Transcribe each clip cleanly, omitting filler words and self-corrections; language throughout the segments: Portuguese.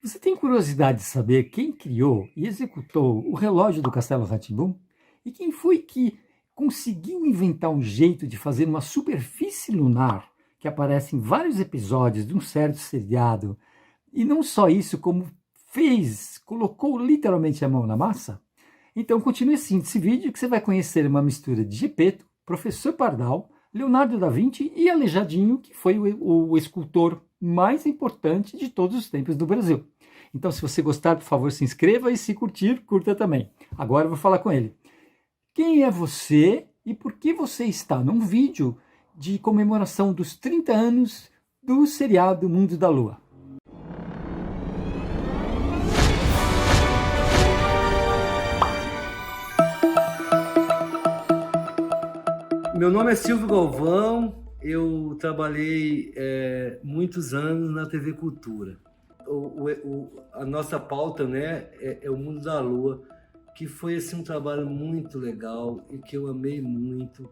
Você tem curiosidade de saber quem criou e executou o relógio do Castelo rá tim E quem foi que conseguiu inventar um jeito de fazer uma superfície lunar que aparece em vários episódios de um certo seriado? E não só isso, como colocou literalmente a mão na massa? Então continue assim esse vídeo que você vai conhecer uma mistura de Gepeto, Professor Pardal, Leonardo da Vinci e Aleijadinho, que foi o escultor mais importante de todos os tempos do Brasil. Então, se você gostar, por favor, se inscreva e se curtir, curta também. Agora eu vou falar com ele. Quem é você e por que você está num vídeo de comemoração dos 30 anos do seriado Mundo da Lua? Meu nome é Silvio Galvão, eu trabalhei muitos anos na TV Cultura. A nossa pauta, né, é o Mundo da Lua, que foi assim, um trabalho muito legal e que eu amei muito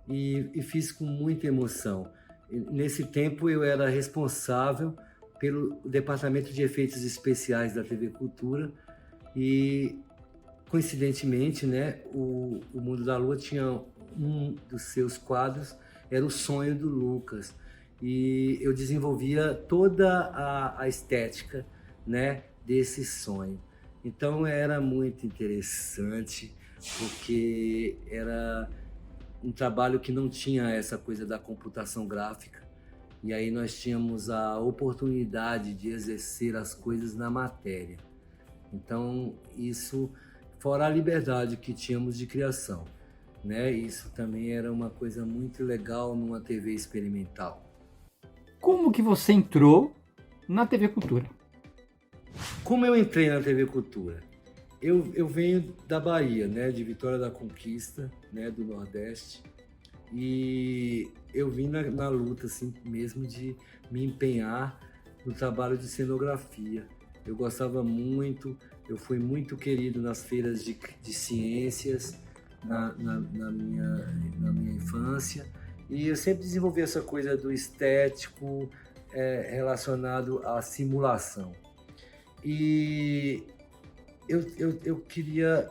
e fiz com muita emoção. Nesse tempo eu era responsável pelo Departamento de Efeitos Especiais da TV Cultura e, coincidentemente, né, o Mundo da Lua tinha um dos seus quadros, era o sonho do Lucas. E eu desenvolvia toda a estética, né, desse sonho. Então era muito interessante, porque era um trabalho que não tinha essa coisa da computação gráfica. E aí nós tínhamos a oportunidade de exercer as coisas na matéria. Então, isso, fora a liberdade que tínhamos de criação, né? Isso também era uma coisa muito legal numa TV experimental. Como que você entrou na TV Cultura? Como eu entrei na TV Cultura? Eu venho da Bahia, né? De Vitória da Conquista, né? Do Nordeste. E eu vim na luta, assim, mesmo de me empenhar no trabalho de cenografia. Eu gostava muito, eu fui muito querido nas feiras de ciências na minha infância. E eu sempre desenvolvi essa coisa do estético relacionado à simulação. E eu queria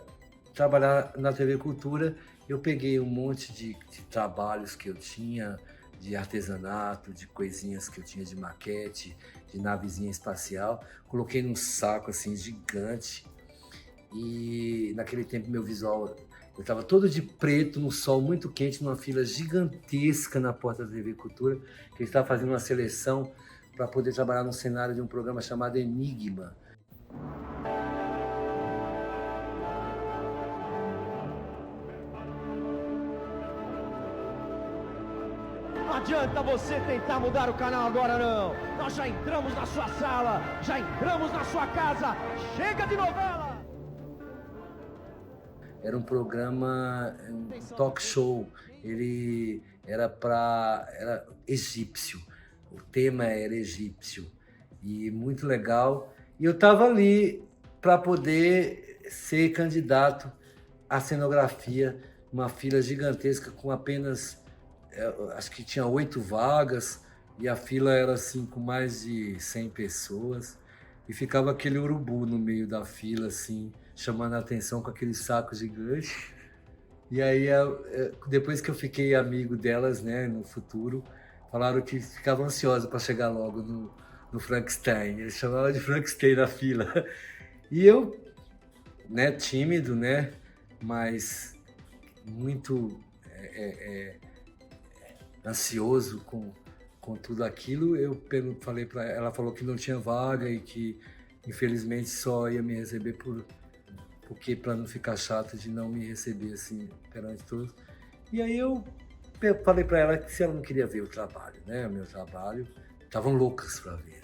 trabalhar na TV Cultura. Eu peguei um monte de trabalhos que eu tinha, de artesanato, de coisinhas que eu tinha de maquete, de navezinha espacial, coloquei num saco assim gigante. E naquele tempo meu visual, eu estava todo de preto, no sol muito quente, numa fila gigantesca na porta da TV Cultura, que eles estavam fazendo uma seleção para poder trabalhar no cenário de um programa chamado Enigma. Não adianta você tentar mudar o canal agora não. Nós já entramos na sua sala, já entramos na sua casa. Chega de novela! Era um programa, um talk show. Ele era egípcio. O tema era egípcio e muito legal. E eu estava ali para poder ser candidato à cenografia, uma fila gigantesca com apenas acho que tinha 8 vagas, e a fila era assim com mais de 100 pessoas, e ficava aquele urubu no meio da fila, assim, chamando a atenção com aquele saco gigante. E aí, depois que eu fiquei amigo delas, né, no futuro, falaram que ficavam ansiosos para chegar logo no Frankenstein. Eles chamavam de Frankenstein na fila. E eu, né, tímido, né, mas muito ansioso com tudo aquilo, falei para ela, falou que não tinha vaga e que infelizmente só ia me receber porque para não ficar chato de não me receber assim perante todos. E aí eu falei para ela que se ela não queria ver o trabalho, né, o meu trabalho, estavam loucas para ver.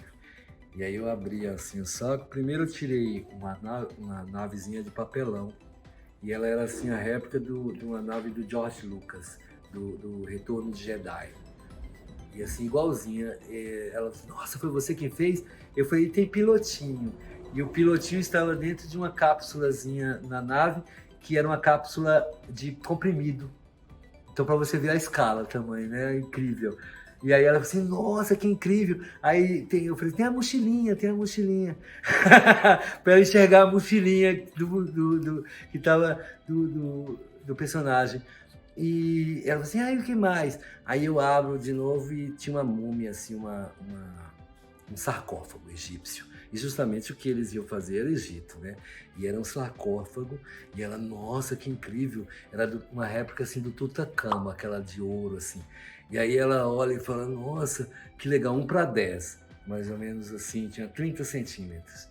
E aí eu abri assim o saco. Primeiro eu tirei uma navezinha de papelão, e ela era assim a réplica de uma nave do George Lucas, do Retorno de Jedi. E assim, igualzinha. Ela disse, nossa, foi você quem fez? Eu falei, tem pilotinho. E o pilotinho estava dentro de uma cápsulazinha na nave, que era uma cápsula de comprimido. Então, para você ver a escala, o tamanho, né? Incrível. E aí ela falou assim, nossa, que incrível. Aí eu falei, tem a mochilinha. Para ela enxergar a mochilinha que tava do personagem. E ela falou assim, o que mais? Aí eu abro de novo e tinha uma múmia, assim, um sarcófago egípcio. E justamente o que eles iam fazer era Egito, né? E era um sarcófago, e ela, nossa, que incrível. Era uma réplica, assim, do Tutankhamon, aquela de ouro, assim. E aí ela olha e fala, nossa, que legal, 1:10, mais ou menos assim, tinha 30 centímetros.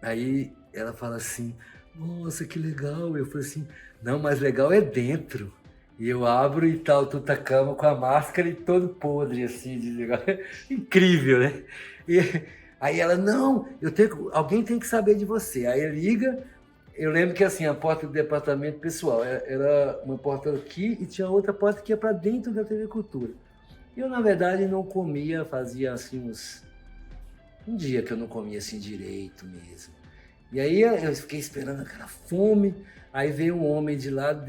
Aí ela fala assim, nossa, que legal. Eu falei assim, não, mas legal é dentro. E eu abro e tal, Tutankhamon com a máscara e todo podre, assim, de legal. Incrível, né? E aí ela, não, alguém tem que saber de você. Aí liga, eu lembro que assim, a porta do departamento pessoal era uma porta aqui e tinha outra porta que ia para dentro da TV Cultura. Eu, na verdade, não comia, fazia assim um dia que eu não comia assim direito mesmo. E aí eu fiquei esperando aquela fome, aí veio um homem do lado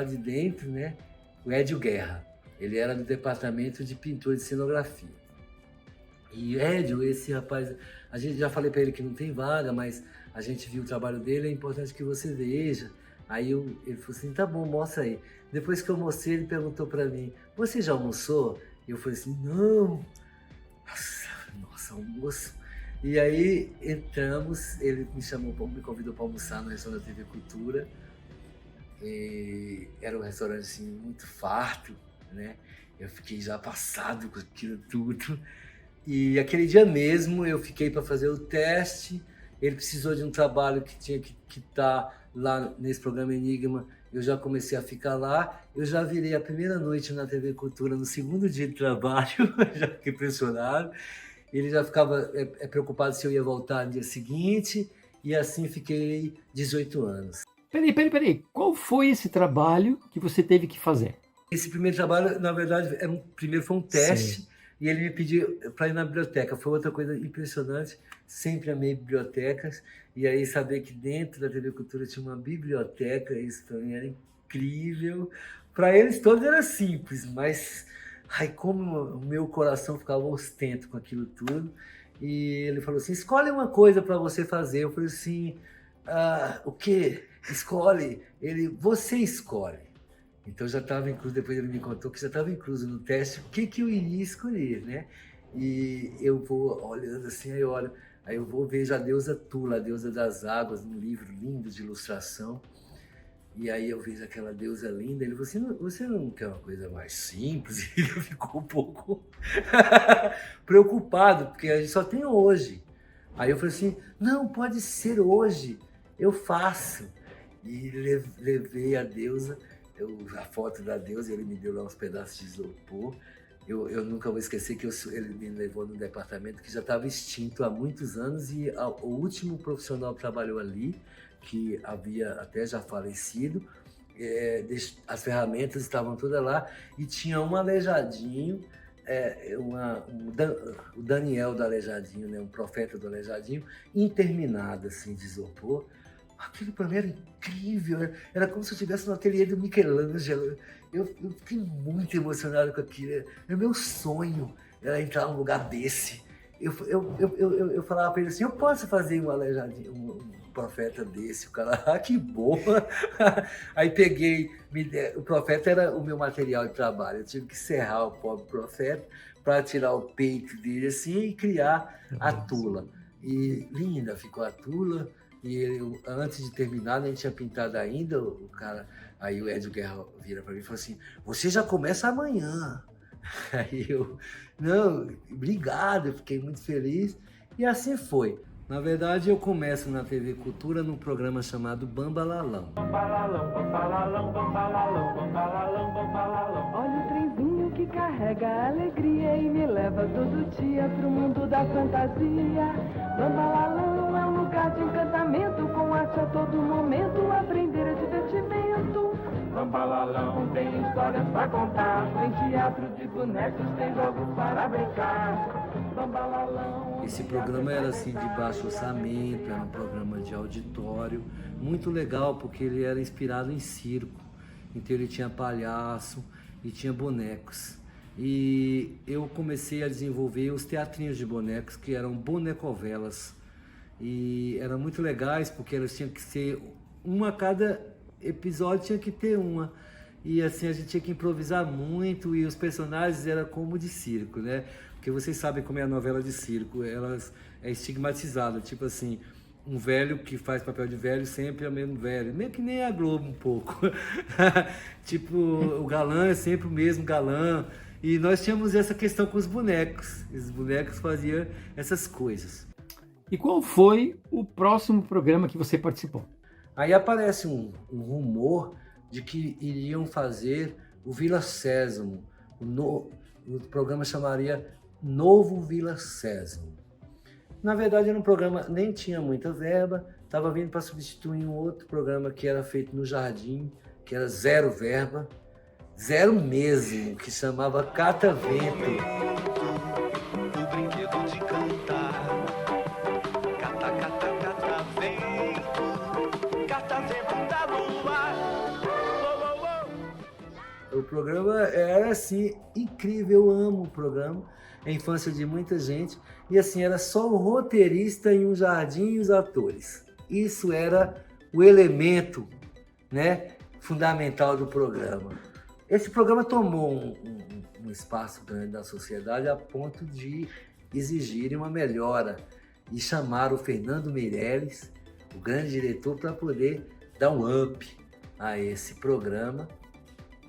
de dentro, né? O Edio Guerra. Ele era do departamento de pintura de cenografia. E Edio, esse rapaz, a gente já falei para ele que não tem vaga, mas a gente viu o trabalho dele, é importante que você veja. Aí ele falou assim, tá bom, mostra aí. Depois que eu mostrei, ele perguntou para mim, você já almoçou? E eu falei assim, não. Nossa, almoço. E aí entramos, ele me convidou para almoçar no restaurante da TV Cultura. E era um restaurante assim, muito farto, né? Eu fiquei já passado com aquilo tudo. E aquele dia mesmo eu fiquei para fazer o teste, ele precisou de um trabalho que tinha que estar lá nesse programa Enigma, eu já comecei a ficar lá, eu já virei a primeira noite na TV Cultura, no segundo dia de trabalho, já fiquei impressionado, ele já ficava preocupado se eu ia voltar no dia seguinte, e assim fiquei 18 anos. Peraí, qual foi esse trabalho que você teve que fazer? Esse primeiro trabalho, na verdade, primeiro foi um teste. Sim. E ele me pediu para ir na biblioteca. Foi outra coisa impressionante. Sempre amei bibliotecas. E aí saber que dentro da TV Cultura tinha uma biblioteca, isso para mim era incrível. Para eles todos era simples, mas como o meu coração ficava ostento com aquilo tudo. E ele falou assim, escolhe uma coisa para você fazer. Eu falei assim, o quê? Escolhe. Você escolhe. Então já estava incluso, depois ele me contou que já estava incluso no teste o que eu iria escolher, né? E eu vou olhando assim, aí eu vou ver a deusa Tula, a deusa das águas, num livro lindo de ilustração. E aí eu vejo aquela deusa linda, ele falou assim, você não quer uma coisa mais simples? E ele ficou um pouco preocupado, porque a gente só tem hoje. Aí eu falei assim, não, pode ser hoje, eu faço. E levei a deusa, a foto da deusa, ele me deu lá uns pedaços de isopor. Eu nunca vou esquecer que ele me levou no departamento que já estava extinto há muitos anos e o último profissional que trabalhou ali, que havia até já falecido, as ferramentas estavam todas lá e tinha um aleijadinho, o Daniel do Aleijadinho, né, um profeta do Aleijadinho, interminado assim, de isopor. Aquilo para mim era incrível, era como se eu estivesse no ateliê do Michelangelo. Eu fiquei muito emocionado com aquilo, era meu sonho, era entrar num lugar desse. Eu falava para ele assim, eu posso fazer um Aleijadinho, um profeta desse? O cara, que boa! Aí peguei, o profeta era o meu material de trabalho, eu tive que serrar o pobre profeta para tirar o peito dele assim e criar a Tula. E linda ficou a Tula. E ele, antes de terminar, nem tinha pintado ainda, o cara, aí o Edio Guerra vira para mim e falou assim, você já começa amanhã. Aí eu, não, obrigado, eu fiquei muito feliz. E assim foi. Na verdade, eu começo na TV Cultura num programa chamado Bambalalão. Olha o trenzinho que carrega a alegria e me leva todo dia pro mundo da fantasia. Bambalalão é um lugar de encantamento, com arte a todo momento, aprender é divertimento. Bambalalão tem histórias pra contar, tem teatro de bonecos, tem jogos para brincar. Bambalalão. Esse programa era assim de baixo orçamento, era um programa de auditório, muito legal porque ele era inspirado em circo. Então ele tinha palhaço e tinha bonecos. e eu comecei a desenvolver os teatrinhos de bonecos, que eram bonecovelas. E eram muito legais, porque elas tinham que ser uma a cada episódio, tinha que ter uma. E assim, a gente tinha que improvisar muito, e os personagens eram como de circo, né? Porque vocês sabem como é a novela de circo, elas é estigmatizada, tipo assim, um velho que faz papel de velho sempre é o mesmo velho, meio que nem a Globo um pouco. Tipo, o galã é sempre o mesmo galã. E nós tínhamos essa questão com os bonecos. Os bonecos faziam essas coisas. E qual foi o próximo programa que você participou? Aí aparece um rumor de que iriam fazer o Vila Sésamo. O programa chamaria Novo Vila Sésamo. Na verdade, era um programa, nem tinha muita verba, estava vindo para substituir um outro programa que era feito no Jardim, que era zero verba, zero mesmo, que chamava Catavento. O brinquedo de cantar. Cata, cata, catavento. Catavento da lua. O programa era assim, incrível, eu amo o programa, é a infância de muita gente, e assim, era só o roteirista em um jardim e os atores. Isso era o elemento, né, fundamental do programa. Esse programa tomou um espaço grande na sociedade a ponto de exigirem uma melhora e chamaram o Fernando Meirelles, o grande diretor, para poder dar um up a esse programa.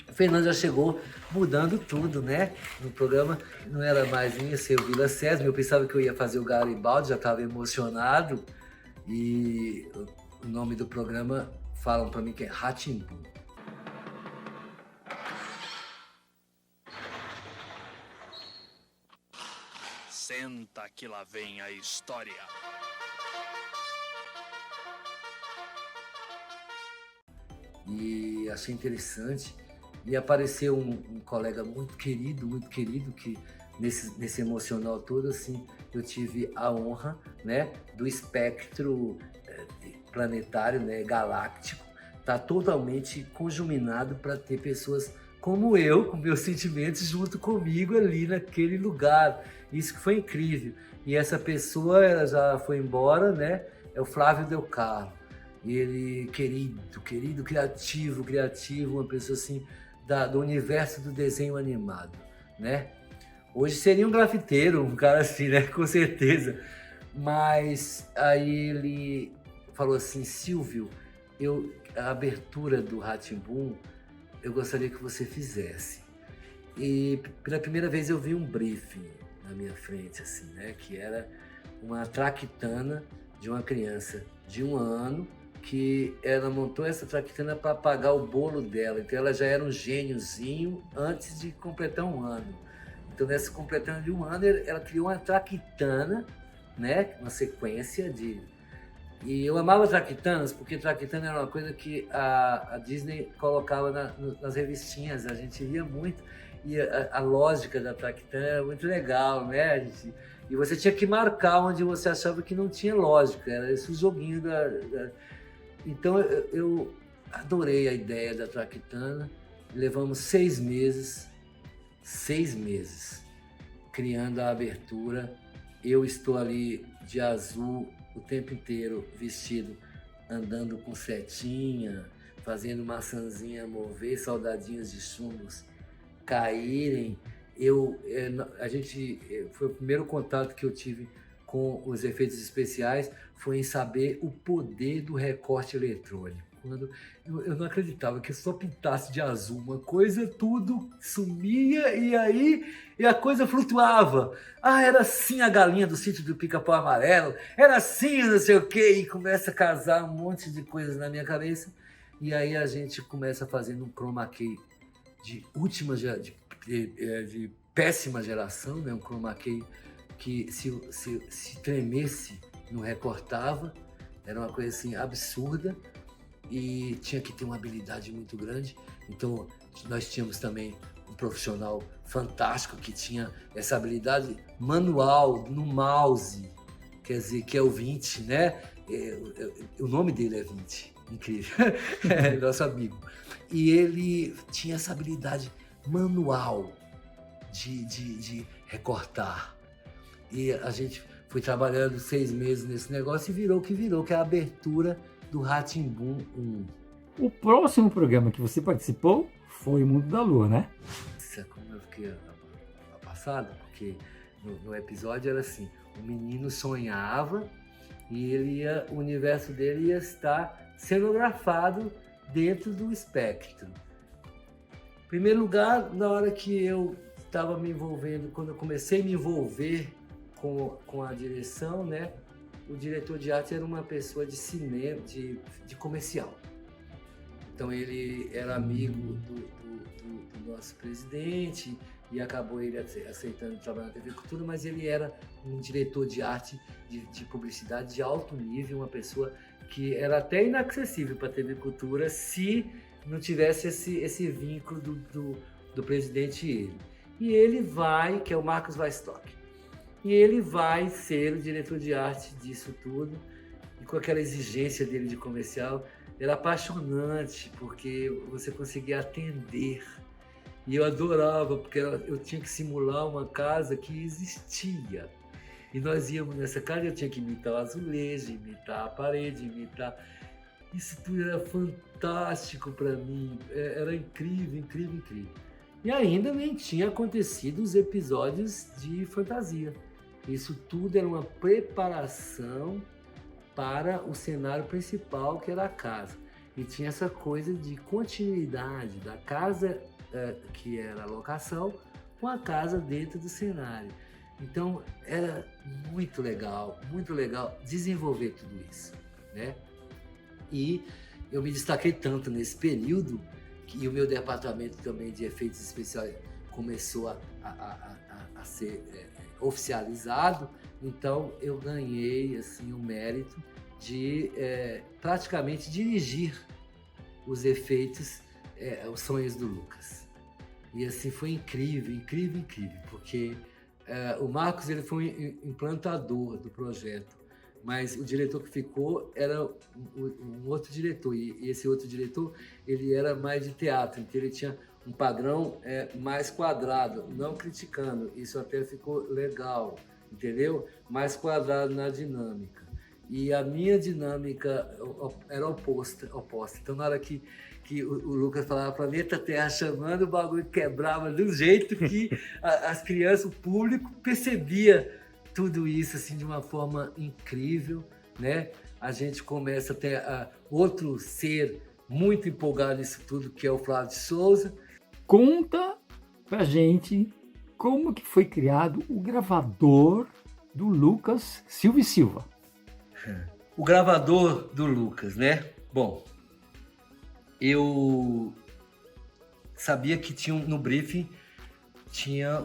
O Fernando já chegou mudando tudo, né? No programa não era mais ia ser o Vila Sésamo, eu pensava que eu ia fazer o Garibaldi, já estava emocionado. E o nome do programa falam para mim que é Rá-Tim-Bum. Senta que lá vem a história. E achei interessante. E apareceu um colega muito querido, que nesse emocional todo, assim, eu tive a honra, né, do espectro planetário, né, galáctico, tá totalmente conjuminado para ter pessoas como eu, com meus sentimentos, junto comigo ali naquele lugar. Isso que foi incrível. E essa pessoa, ela já foi embora, né, é o Flávio Del Carlo. Ele, querido, criativo, uma pessoa assim, do universo do desenho animado, né? Hoje seria um grafiteiro, um cara assim, né? Com certeza. Mas aí ele falou assim, Silvio, a abertura do Rá-Tim-Bum, eu gostaria que você fizesse. E pela primeira vez eu vi um briefing na minha frente, assim, né? Que era uma traquitana de uma criança de 1 ano, que ela montou essa traquitana para pagar o bolo dela. Então ela já era um gêniozinho antes de completar 1 ano. Então nessa completando de 1 ano, ela criou uma traquitana, né? Uma sequência de... E eu amava traquitanas, porque traquitana era uma coisa que a Disney colocava nas revistinhas, a gente lia muito. E a lógica da traquitana era muito legal, né? E você tinha que marcar onde você achava que não tinha lógica, era esse o joguinho Então eu adorei a ideia da traquitana. Levamos 6 meses criando a abertura. Eu estou ali de azul o tempo inteiro, vestido, andando com setinha, fazendo maçãzinha mover, soldadinhos de chumbos caírem. Foi o primeiro contato que eu tive com os efeitos especiais, foi em saber o poder do recorte eletrônico. Quando eu não acreditava que eu só pintasse de azul uma coisa, tudo sumia e a coisa flutuava. Era assim a galinha do sítio do Pica-Pau Amarelo, era assim não sei o quê, e começa a casar um monte de coisas na minha cabeça. E aí a gente começa fazendo um chroma key de péssima geração, né? Um chroma key que se tremesse não recortava, era uma coisa assim absurda e tinha que ter uma habilidade muito grande. Então nós tínhamos também um profissional fantástico que tinha essa habilidade manual no mouse, quer dizer, que é o 20, né? O nome dele é 20, incrível, nosso amigo. E ele tinha essa habilidade manual de recortar. E a gente foi trabalhando 6 meses nesse negócio e virou o que virou, que é a abertura do Rá-Tim-Bum 1. O próximo programa que você participou foi o Mundo da Lua, né? Sabe como eu fiquei passado? Porque no episódio era assim, o menino sonhava e o universo dele ia estar cenografado dentro do espectro. Em primeiro lugar, na hora que eu estava me envolvendo, quando eu comecei a me envolver com a direção, né? O diretor de arte era uma pessoa de cinema, de comercial. Então ele era amigo do nosso presidente e acabou ele aceitando trabalhar na TV Cultura, mas ele era um diretor de arte, de publicidade de alto nível, uma pessoa que era até inacessível para a TV Cultura se não tivesse esse vínculo do presidente e ele. E ele vai, que é o Marcos Weistock, e ele vai ser o diretor de arte disso tudo, e com aquela exigência dele de comercial, era apaixonante, porque você conseguia atender. E eu adorava, porque eu tinha que simular uma casa que existia. E nós íamos nessa casa, eu tinha que imitar o azulejo, imitar a parede, imitar... Isso tudo era fantástico para mim, era incrível, incrível, incrível. E ainda nem tinha acontecido os episódios de fantasia. Isso tudo era uma preparação para o cenário principal, que era a casa. E tinha essa coisa de continuidade da casa, que era a locação, com a casa dentro do cenário. Então, era muito legal desenvolver tudo isso, né? E eu me destaquei tanto nesse período, que o meu departamento também de efeitos especiais começou a ser oficializado. Então, eu ganhei assim, o mérito de praticamente dirigir os efeitos, os sonhos do Lucas. E assim, foi incrível, incrível, incrível, porque o Marcos ele foi um implantador do projeto, mas o diretor que ficou era um outro diretor, e esse outro diretor ele era mais de teatro, então ele tinha um padrão mais quadrado, não criticando, isso até ficou legal, entendeu? Mais quadrado na dinâmica. E a minha dinâmica era oposta. Então, na hora que o Lucas falava Planeta Terra chamando, o bagulho quebrava de um jeito que as crianças, o público, percebia tudo isso assim, de uma forma incrível, né? A gente começa a ter outro ser muito empolgado nisso tudo, que é o Flávio de Souza. Conta pra gente como que foi criado o gravador do Lucas Silva e Silva. O gravador do Lucas, né? Bom, eu sabia que tinha no briefing,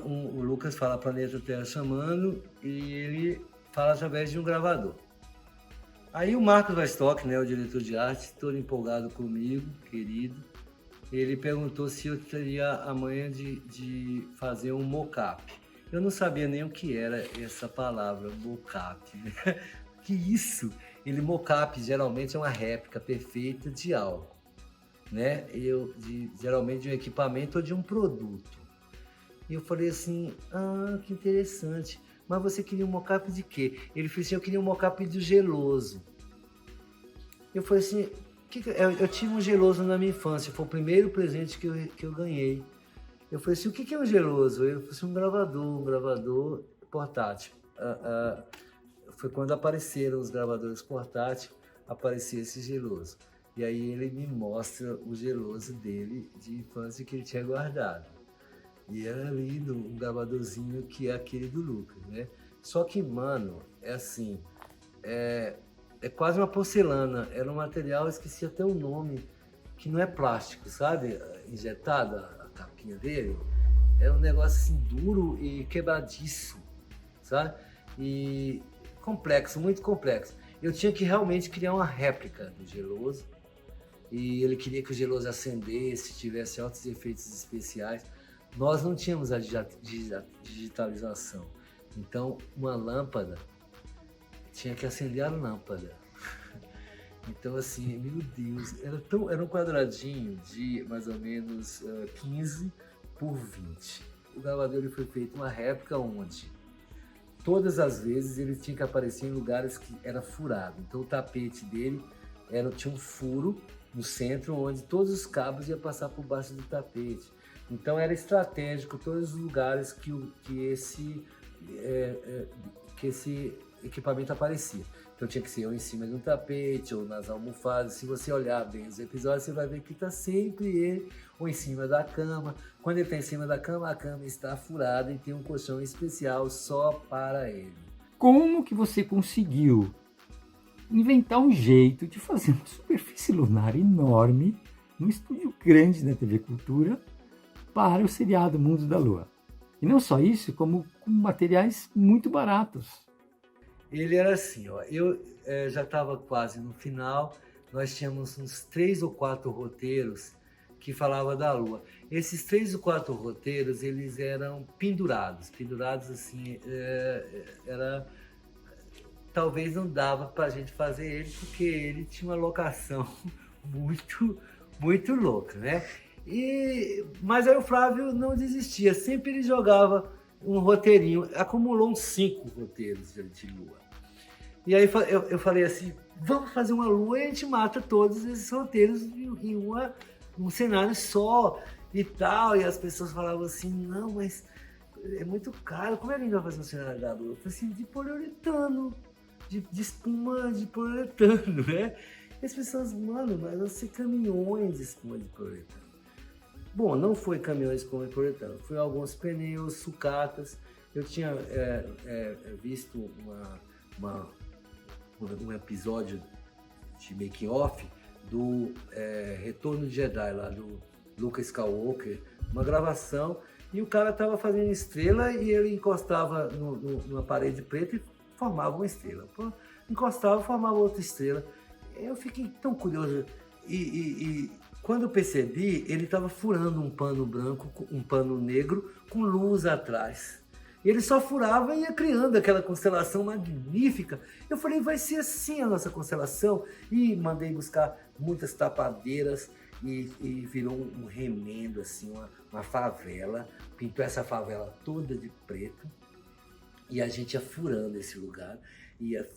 o Lucas fala Planeta Terra chamando e ele fala através de um gravador. Aí o Marcos Weistock, né, o diretor de arte, todo empolgado comigo, querido, ele perguntou se eu teria a manha de fazer um mocap. Eu não sabia nem o que era essa palavra, mocap. Que isso? Mocap geralmente é uma réplica perfeita de algo, né? Geralmente de um equipamento ou de um produto. E eu falei assim, que interessante. Mas você queria um mocap de quê? Ele falou assim, eu queria um mocap do geloso. Eu falei assim, eu tive um geloso na minha infância, foi o primeiro presente que eu ganhei. Eu falei assim, o que é um geloso? Ele falou assim, um gravador portátil. Foi quando apareceram os gravadores portáteis, aparecia esse geloso. E aí ele me mostra o geloso dele de infância que ele tinha guardado. E era lindo, um gravadorzinho que é aquele do Lucas, né? Só que, mano, é assim, é quase uma porcelana, era um material, eu esqueci até o nome, que não é plástico, sabe? Injetada, a capinha dele, era um negócio assim duro e quebradiço, sabe? E complexo, muito complexo. Eu tinha que realmente criar uma réplica do geloso, e ele queria que o geloso acendesse, tivesse altos efeitos especiais. Nós não tínhamos a digitalização, então uma lâmpada tinha que acender a lâmpada. Então assim, meu Deus, era um quadradinho de mais ou menos 15 por 20. o gravador ele foi feito uma réplica onde todas as vezes ele tinha que aparecer em lugares que era furado. Então o tapete dele tinha um furo no centro onde todos os cabos iam passar por baixo do tapete. Então era estratégico todos os lugares que esse equipamento aparecia. Então tinha que ser ou em cima de um tapete ou nas almofadas. Se você olhar bem os episódios, você vai ver que está sempre ele ou em cima da cama. Quando ele está em cima da cama, a cama está furada e tem um colchão especial só para ele. Como que você conseguiu inventar um jeito de fazer uma superfície lunar enorme num estúdio grande da TV Cultura para o seriado Mundo da Lua? E não só isso, como com materiais muito baratos. Ele era assim, ó, eu já estava quase no final, nós tínhamos uns 3 ou 4 roteiros que falavam da Lua. Esses 3 ou 4 roteiros, eles eram pendurados assim, talvez não dava para a gente fazer ele, porque ele tinha uma locação muito louca, né? Mas aí o Flávio não desistia, sempre ele jogava um roteirinho, acumulou uns 5 roteiros de Lua. E aí eu falei assim, vamos fazer uma Lua e a gente mata todos esses roteiros em um cenário só e tal. E as pessoas falavam assim, não, mas é muito caro, como é que a gente vai fazer um cenário da Lua? Eu falei assim, de poliuretano, de espuma de poliuretano, né? E as pessoas, mano, mas vão ser caminhões de espuma de poliuretano. Bom, não foi caminhões de espuma de poliuretano, foi alguns pneus, sucatas. Eu tinha visto um episódio de making off do Retorno de Jedi, lá do Luke Skywalker, uma gravação, e o cara estava fazendo estrela e ele encostava numa parede preta e formava uma estrela. Encostava, formava outra estrela. Eu fiquei tão curioso e quando eu percebi, ele estava furando um pano branco, um pano negro com luz atrás. E ele só furava e ia criando aquela constelação magnífica. Eu falei, vai ser assim a nossa constelação. E mandei buscar muitas tapadeiras e virou um remendo, assim, uma favela. Pintou essa favela toda de preto. E a gente ia furando esse lugar, ia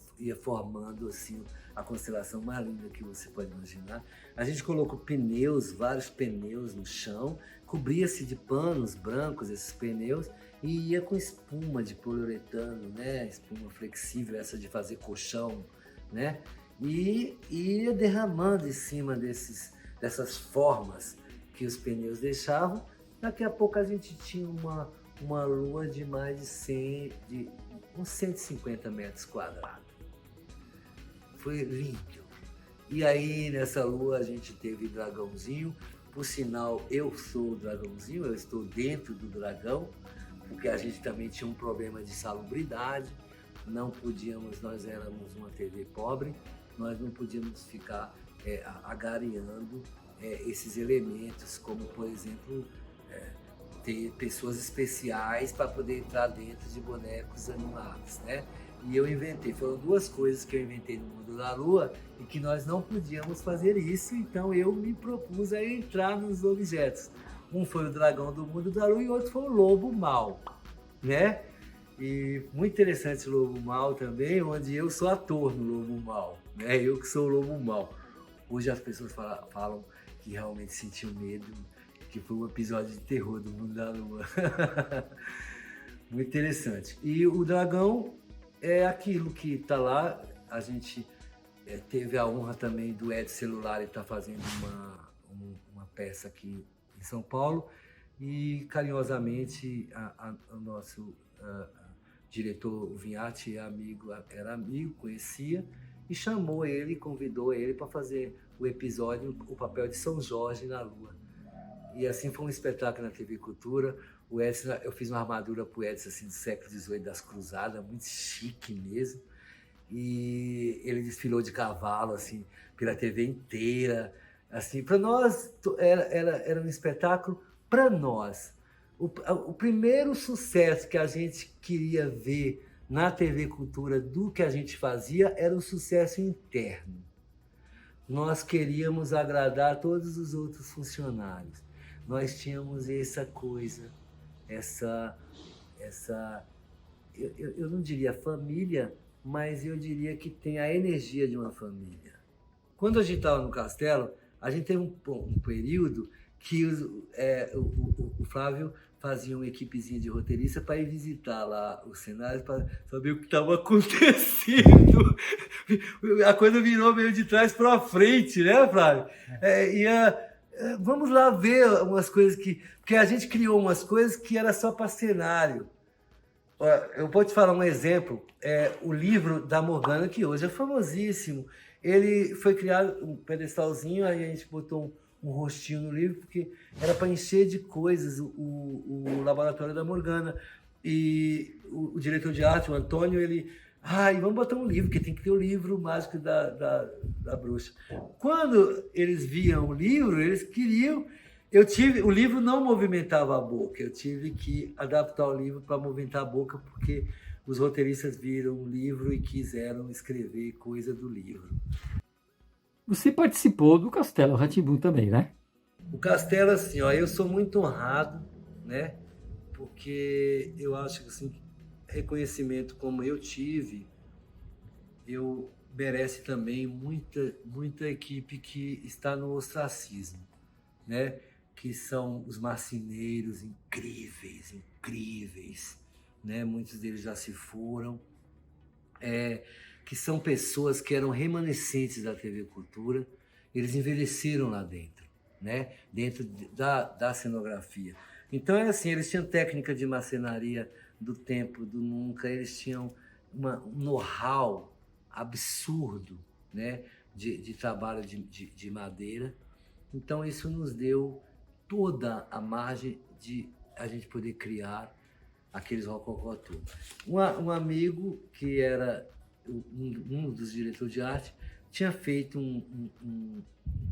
formando assim, a constelação mais linda que você pode imaginar. A gente colocou pneus, vários pneus no chão, cobria-se de panos brancos esses pneus, e ia com espuma de poliuretano, né? Espuma flexível, essa de fazer colchão, né? E ia derramando em cima dessas formas que os pneus deixavam. Daqui a pouco a gente tinha uma lua de mais de uns 150 metros quadrados. Foi lindo. E aí nessa lua a gente teve dragãozinho. Por sinal, eu sou o dragãozinho, eu estou dentro do dragão, porque a gente também tinha um problema de salubridade, não podíamos, nós éramos uma TV pobre, nós não podíamos ficar agariando esses elementos, como por exemplo, ter pessoas especiais para poder entrar dentro de bonecos animados, né? E eu inventei, foram 2 coisas que eu inventei no Mundo da Lua e que nós não podíamos fazer isso, então eu me propus a entrar nos objetos. Um foi o dragão do Mundo da Lua e outro foi o lobo mau, né? E muito interessante o lobo mau também, onde eu sou ator no lobo mau, né? Eu que sou o lobo mau. Hoje as pessoas falam que realmente sentiu medo, que foi um episódio de terror do Mundo da Lua. Muito interessante. E o dragão é aquilo que está lá. A gente teve a honra também do Ed Celular estar fazendo uma peça aqui em São Paulo, e carinhosamente o nosso diretor Vinhati era amigo, conhecia, e chamou ele, convidou ele para fazer o episódio, o papel de São Jorge na Lua. E assim foi um espetáculo na TV Cultura. O Edson, eu fiz uma armadura para o Edson assim, do século XVIII, das Cruzadas, muito chique mesmo. E ele desfilou de cavalo assim, pela TV inteira. Assim, para nós era um espetáculo para nós. O primeiro sucesso que a gente queria ver na TV Cultura do que a gente fazia era o sucesso interno. Nós queríamos agradar todos os outros funcionários. Nós tínhamos essa coisa, eu não diria família, mas eu diria que tem a energia de uma família. Quando a gente estava no Castelo, a gente teve um período que o Flávio fazia uma equipezinha de roteirista para ir visitar lá os cenários, para saber o que estava acontecendo. A coisa virou meio de trás para frente, né, Flávio? Vamos lá ver umas coisas porque a gente criou umas coisas que era só para cenário. Eu vou te falar um exemplo, o livro da Morgana, que hoje é famosíssimo. Ele foi criado um pedestalzinho, aí a gente botou um rostinho no livro, porque era para encher de coisas o laboratório da Morgana. E o diretor de arte, o Antônio, vamos botar um livro, porque tem que ter o livro mágico da bruxa. Quando eles viam o livro, eles queriam... o livro não movimentava a boca, eu tive que adaptar o livro para movimentar a boca, porque os roteiristas viram o livro e quiseram escrever coisa do livro. Você participou do Castelo Rá-Tim-Bum também, né? O Castelo, assim, eu sou muito honrado, né? Porque eu acho que, assim, reconhecimento como eu tive, merece também muita equipe que está no ostracismo, né? Que são os marceneiros incríveis, né? Muitos deles já se foram, que são pessoas que eram remanescentes da TV Cultura, eles envelheceram lá dentro, né? Dentro da cenografia. Então, assim, eles tinham técnica de marcenaria do tempo do nunca, eles tinham um know-how absurdo, né? De trabalho de madeira. Então, isso nos deu toda a margem de a gente poder criar aqueles rococó tudo. Um amigo que era um dos diretores de arte tinha feito um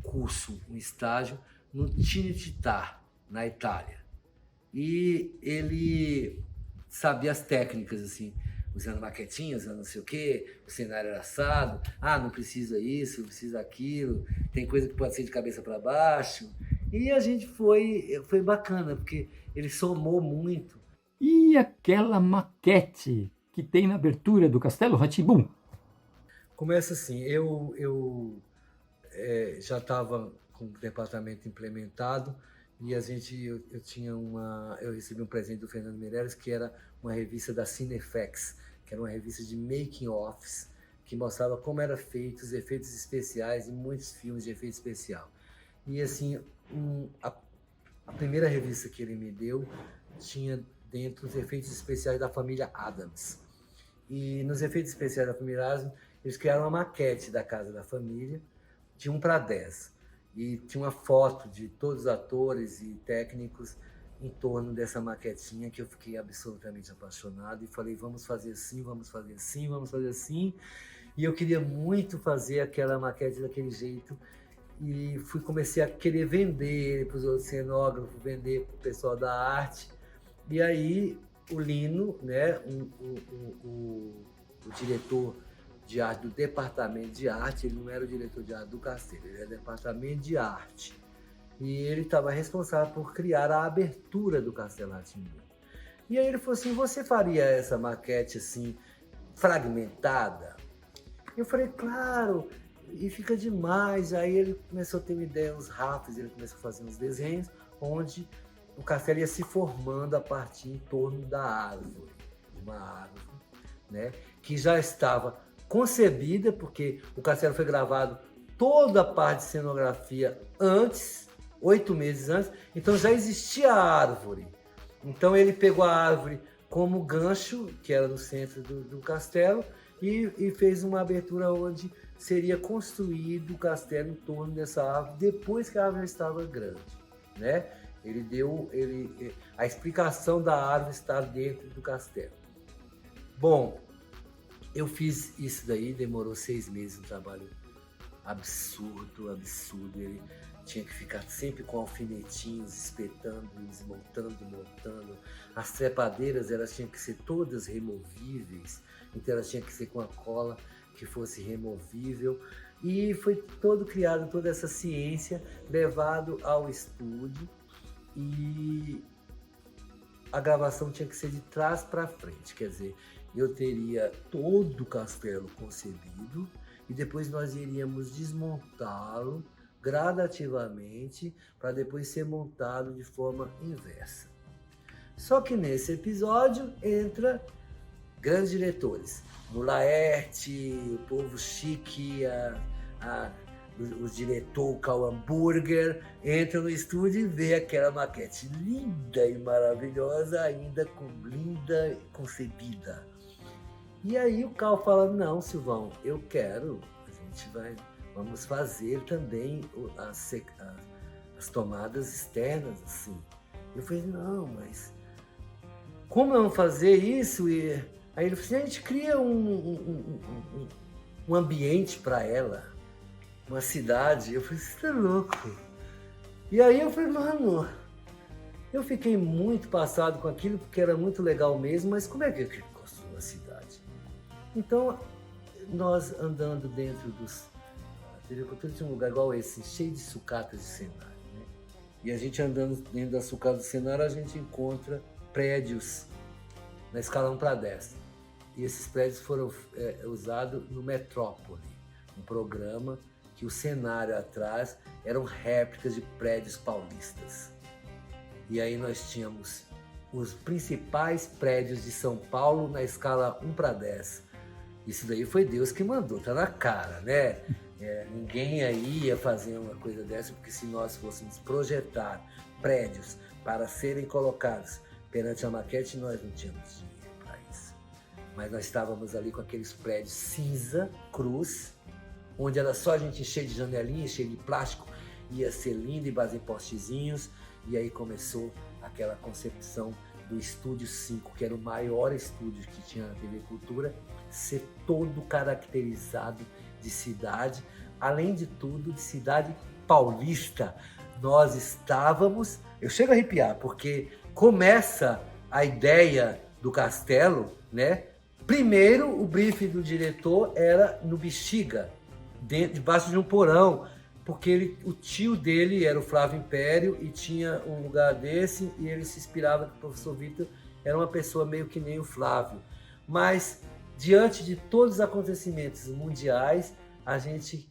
curso, um estágio no Cinecittà, na Itália. E ele sabia as técnicas, assim, usando maquetinhas, usando não sei o quê, o cenário era assado, não precisa isso, não precisa aquilo, tem coisa que pode ser de cabeça para baixo. E a gente foi bacana, porque ele somou muito. E aquela maquete que tem na abertura do Castelo Rá-Tim-Bum? Começa assim, eu já estava com o departamento implementado e eu recebi um presente do Fernando Meirelles, que era uma revista da Cinefex, que era uma revista de making-offs, que mostrava como eram feitos os efeitos especiais em muitos filmes de efeito especial. E assim, a primeira revista que ele me deu tinha dentro os efeitos especiais da família Addams. E nos efeitos especiais da família Addams, eles criaram uma maquete da casa da família, de 1:10. E tinha uma foto de todos os atores e técnicos em torno dessa maquetinha, que eu fiquei absolutamente apaixonado e falei, vamos fazer assim, vamos fazer assim, vamos fazer assim. E eu queria muito fazer aquela maquete daquele jeito e comecei a querer vender ele para os outros cenógrafos, vender para o pessoal da arte. E aí o Lino, né, o diretor de arte do departamento de arte, ele não era o diretor de arte do Castelo, ele era o departamento de arte. E ele estava responsável por criar a abertura do Castelo Rá-Tim-Bum. E aí ele falou assim, você faria essa maquete assim, fragmentada? Eu falei, claro, e fica demais. Aí ele começou a ter uma ideia, uns rafos, ele começou a fazer uns desenhos, onde o castelo ia se formando a partir em torno da árvore, de uma árvore, né, que já estava concebida, porque o castelo foi gravado toda a parte de cenografia antes, 8 meses antes, então já existia a árvore. Então ele pegou a árvore como gancho, que era no centro do castelo, e fez uma abertura onde seria construído o castelo em torno dessa árvore, depois que a árvore estava grande, né? A explicação da árvore estar dentro do castelo. Bom, eu fiz isso daí, demorou 6 meses, um trabalho absurdo. Ele tinha que ficar sempre com alfinetinhos, espetando, montando. As trepadeiras, elas tinham que ser todas removíveis, então elas tinham que ser com a cola que fosse removível. E foi criado toda essa ciência, levado ao estúdio. E a gravação tinha que ser de trás para frente, quer dizer, eu teria todo o castelo concebido e depois nós iríamos desmontá-lo gradativamente para depois ser montado de forma inversa. Só que nesse episódio entra grandes diretores, o Laerte, o povo chique, o diretor Karl Hamburger, entra no estúdio e vê aquela maquete linda e maravilhosa, ainda linda e concebida. E aí o Karl fala, não, Silvão, eu quero, vamos fazer também as tomadas externas assim. Eu falei, não, mas como vamos fazer isso? E aí ele falou assim, a gente cria um ambiente para ela, uma cidade. Eu falei, você é louco. E aí eu falei, mano, eu fiquei muito passado com aquilo, porque era muito legal mesmo, mas como é que eu construo uma cidade? Então, nós andando dentro a TV Cultura tinha um lugar igual esse, cheio de sucatas de cenário, né? E a gente andando dentro das sucatas de cenário, a gente encontra prédios na escala 1/10. E esses prédios foram usados no Metrópole, um programa que o cenário atrás eram réplicas de prédios paulistas. E aí nós tínhamos os principais prédios de São Paulo na escala 1/10. Isso daí foi Deus que mandou, tá na cara, né? Ninguém aí ia fazer uma coisa dessa, porque se nós fôssemos projetar prédios para serem colocados perante a maquete, nós não tínhamos dinheiro para isso. Mas nós estávamos ali com aqueles prédios cinza, cruz, onde era só a gente encher de janelinha, cheio de plástico, ia ser lindo e base em postezinhos. E aí começou aquela concepção do Estúdio 5, que era o maior estúdio que tinha na TV Cultura, ser todo caracterizado de cidade, além de tudo, de cidade paulista. Nós estávamos... Eu chego a arrepiar, porque começa a ideia do castelo, né? Primeiro, o briefing do diretor era no Bexiga, debaixo de um porão, porque o tio dele era o Flávio Império e tinha um lugar desse, e ele se inspirava que o professor Vitor era uma pessoa meio que nem o Flávio. Mas, diante de todos os acontecimentos mundiais, a gente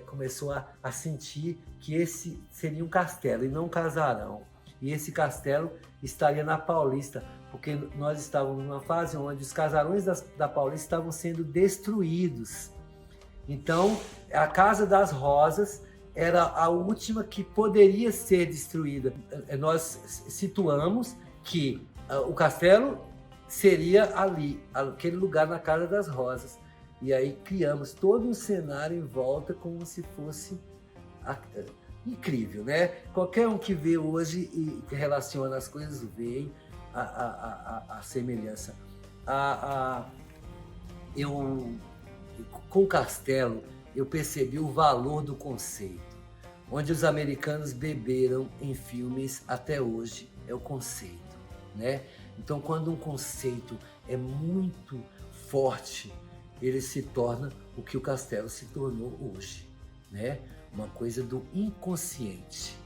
começou a sentir que esse seria um castelo e não um casarão. E esse castelo estaria na Paulista, porque nós estávamos numa fase onde os casarões da Paulista estavam sendo destruídos. Então, a Casa das Rosas era a última que poderia ser destruída. Nós situamos que o castelo seria ali, aquele lugar na Casa das Rosas. E aí criamos todo um cenário em volta como se fosse incrível, né? Qualquer um que vê hoje e relaciona as coisas vê a semelhança. Com o castelo, eu percebi o valor do conceito. Onde os americanos beberam em filmes até hoje é o conceito, né? Então, quando um conceito é muito forte, ele se torna o que o castelo se tornou hoje, né? Uma coisa do inconsciente,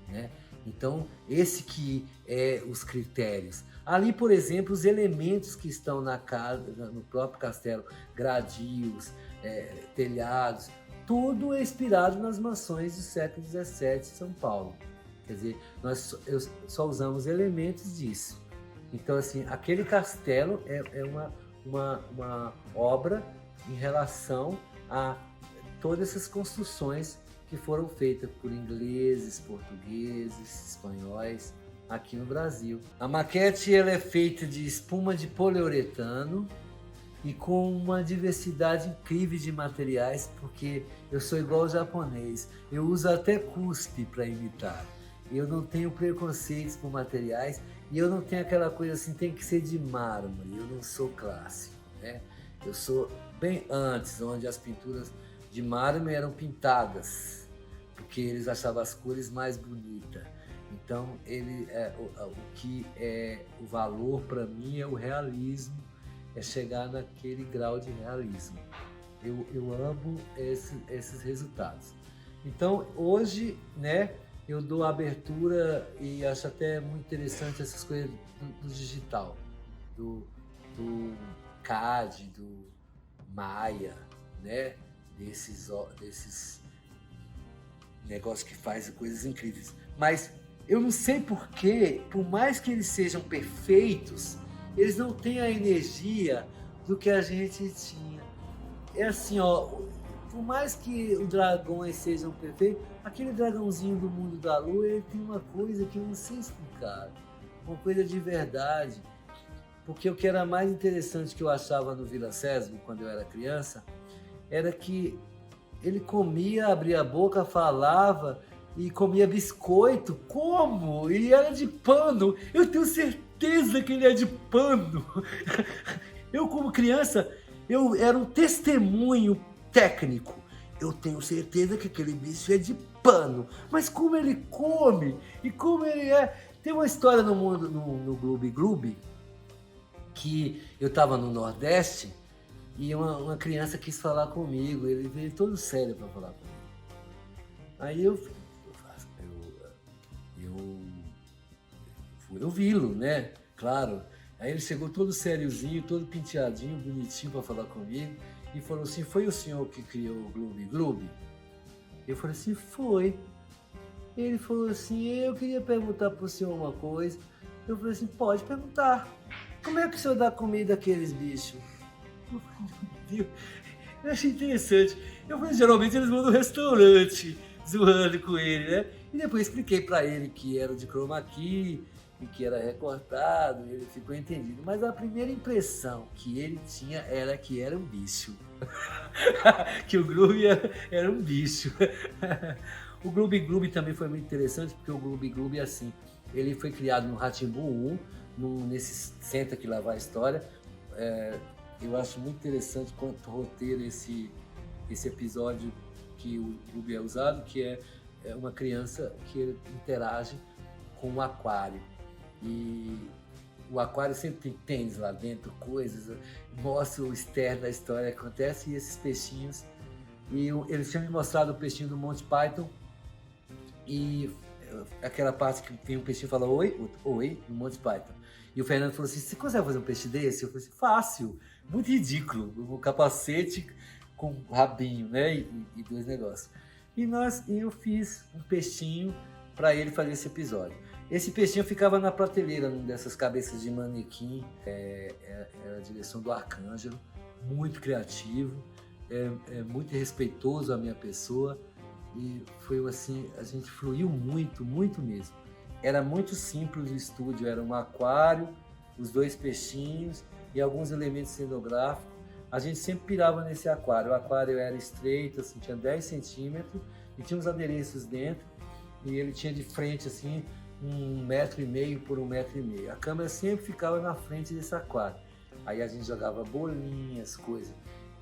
né? Então, esse que é os critérios. Ali, por exemplo, os elementos que estão na casa, no próprio castelo, gradios, telhados, tudo é inspirado nas mansões do século XVII de São Paulo. Quer dizer, nós só usamos elementos disso. Então, assim, aquele castelo é uma obra em relação a todas essas construções que foram feitas por ingleses, portugueses, espanhóis aqui no Brasil. A maquete ela é feita de espuma de poliuretano e com uma diversidade incrível de materiais, porque eu sou igual ao japonês, eu uso até cuspe para imitar. Eu não tenho preconceitos por materiais e eu não tenho aquela coisa assim, tem que ser de mármore, eu não sou clássico, né? Eu sou bem antes, onde as pinturas de mármore eram pintadas, porque eles achavam as cores mais bonitas. Então, o que é o valor para mim é o realismo, é chegar naquele grau de realismo. Eu amo esses resultados. Então, hoje, né, eu dou abertura e acho até muito interessante essas coisas do digital, do CAD, do Maya, né? Desses negócios que fazem coisas incríveis. Mas eu não sei porquê, por mais que eles sejam perfeitos, eles não têm a energia do que a gente tinha. É assim, ó, por mais que os dragões sejam perfeitos, aquele dragãozinho do mundo da lua, ele tem uma coisa que eu não sei explicar, uma coisa de verdade. Porque o que era mais interessante que eu achava no Vila Sésamo, quando eu era criança, era que ele comia, abria a boca, falava e comia biscoito. Como? E era de pano. Eu tenho certeza que ele é de pano. Eu, como criança, eu era um testemunho técnico. Eu tenho certeza que aquele bicho é de pano. Mas como ele come e como ele é... Tem uma história no mundo, no Gloob Gloob, que eu estava no Nordeste e uma criança quis falar comigo. Ele veio todo sério para falar comigo. Aí eu fui ouvi-lo, né? Claro. Aí ele chegou todo sériozinho, todo penteadinho, bonitinho para falar comigo e falou assim: foi o senhor que criou o Gloob Gloob? Eu falei assim: foi. Ele falou assim: eu queria perguntar para o senhor uma coisa. Eu falei assim: pode perguntar. Como é que o senhor dá comida àqueles bichos? Meu Deus, eu achei interessante. Eu falei: geralmente eles vão no restaurante, zoando com ele, né? E depois expliquei para ele que era de chroma key e que era recortado, e ele ficou entendido. Mas a primeira impressão que ele tinha era que era um bicho. Que o Gloob era um bicho. O Gloob Gloob também foi muito interessante, porque o Gloob Gloob, assim, ele foi criado no Rá-Tim-Bum 1, nesse Senta Que Lá Vai a História. Eu acho muito interessante quanto roteiro esse episódio que o Gloob é usado, que é uma criança que interage com um aquário. E o aquário sempre tem tênis lá dentro, coisas, mostra o externo da história que acontece, e esses peixinhos. E eles tinham me mostrado o peixinho do Monty Python, e aquela parte que vem um peixinho e fala oi, no Monty Python. E o Fernando falou assim: você consegue fazer um peixe desse? Eu falei assim: fácil, muito ridículo, um capacete com rabinho, né, e dois negócios. E eu fiz um peixinho para ele fazer esse episódio. Esse peixinho ficava na prateleira, numa dessas cabeças de manequim, era a direção do Arcângelo, muito criativo, muito respeitoso à minha pessoa, e foi assim, a gente fluiu muito, muito mesmo. Era muito simples o estúdio, era um aquário, os dois peixinhos e alguns elementos cenográficos. A gente sempre pirava nesse aquário. O aquário era estreito, assim, tinha 10 centímetros e tinha uns adereços dentro, e ele tinha de frente assim 1,5 metro por 1,5 metro. A câmera sempre ficava na frente desse aquário. Aí a gente jogava bolinhas, coisas.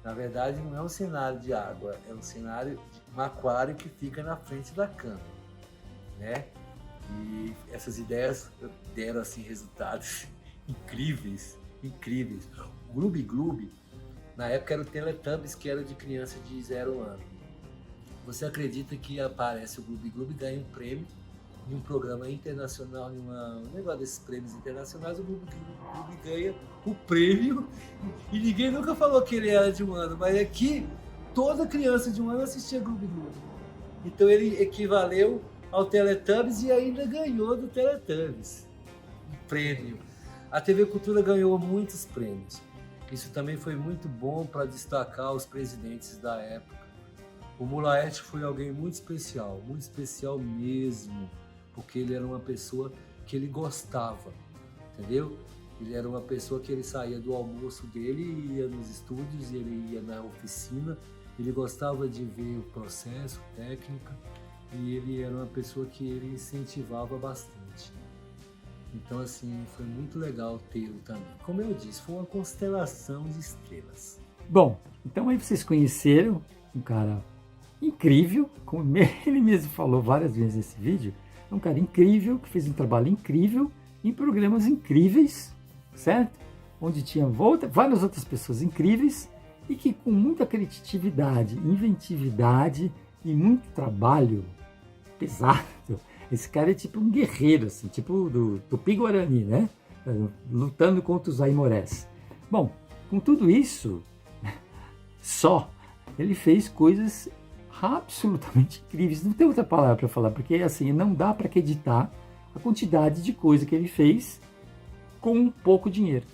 Na verdade, não é um cenário de água, é um cenário de um aquário que fica na frente da câmera, né? E essas ideias deram assim resultados incríveis, incríveis. O Gloob Gloob, na época, era o Teletubbies, que era de criança de 0 anos. Você acredita que aparece o Gloob Gloob, ganha um prêmio em um programa internacional, em um negócio desses prêmios internacionais, o Gloob Gloob ganha o prêmio, e ninguém nunca falou que ele era de 1 ano, mas aqui toda criança de 1 ano assistia Gloob Gloob. Então ele equivaleu ao Teletubbies e ainda ganhou do Teletubbies um prêmio. A TV Cultura ganhou muitos prêmios. Isso também foi muito bom para destacar os presidentes da época. O Mulaerte foi alguém muito especial mesmo, porque ele era uma pessoa que ele gostava, entendeu? Ele era uma pessoa que ele saía do almoço dele e ia nos estúdios, ele ia na oficina, ele gostava de ver o processo, técnica, e ele era uma pessoa que ele incentivava bastante. Então, assim, foi muito legal tê-lo também. Como eu disse, foi uma constelação de estrelas. Bom, então aí vocês conheceram um cara incrível, como ele mesmo falou várias vezes nesse vídeo, é um cara incrível, que fez um trabalho incrível, em programas incríveis, certo? Onde tinha várias outras pessoas incríveis, e que com muita criatividade, inventividade e muito trabalho, pesado. Esse cara é tipo um guerreiro, assim, tipo do Tupi-Guarani, né? Lutando contra os aimorés. Bom, com tudo isso, ele fez coisas absolutamente incríveis. Não tem outra palavra para falar, porque assim, não dá para acreditar a quantidade de coisa que ele fez com pouco dinheiro.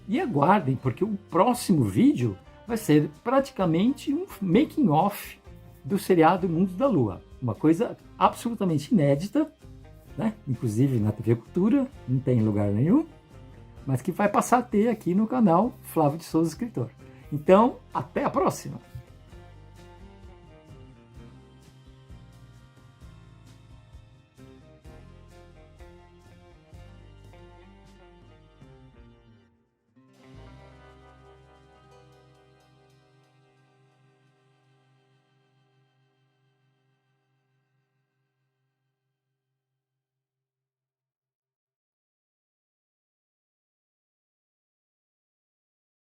E aguardem, porque o próximo vídeo vai ser praticamente um making of do seriado Mundo da Lua. Uma coisa absolutamente inédita, né? Inclusive na TV Cultura, não tem em lugar nenhum, mas que vai passar a ter aqui no canal Flávio de Souza Escritor. Então, até a próxima!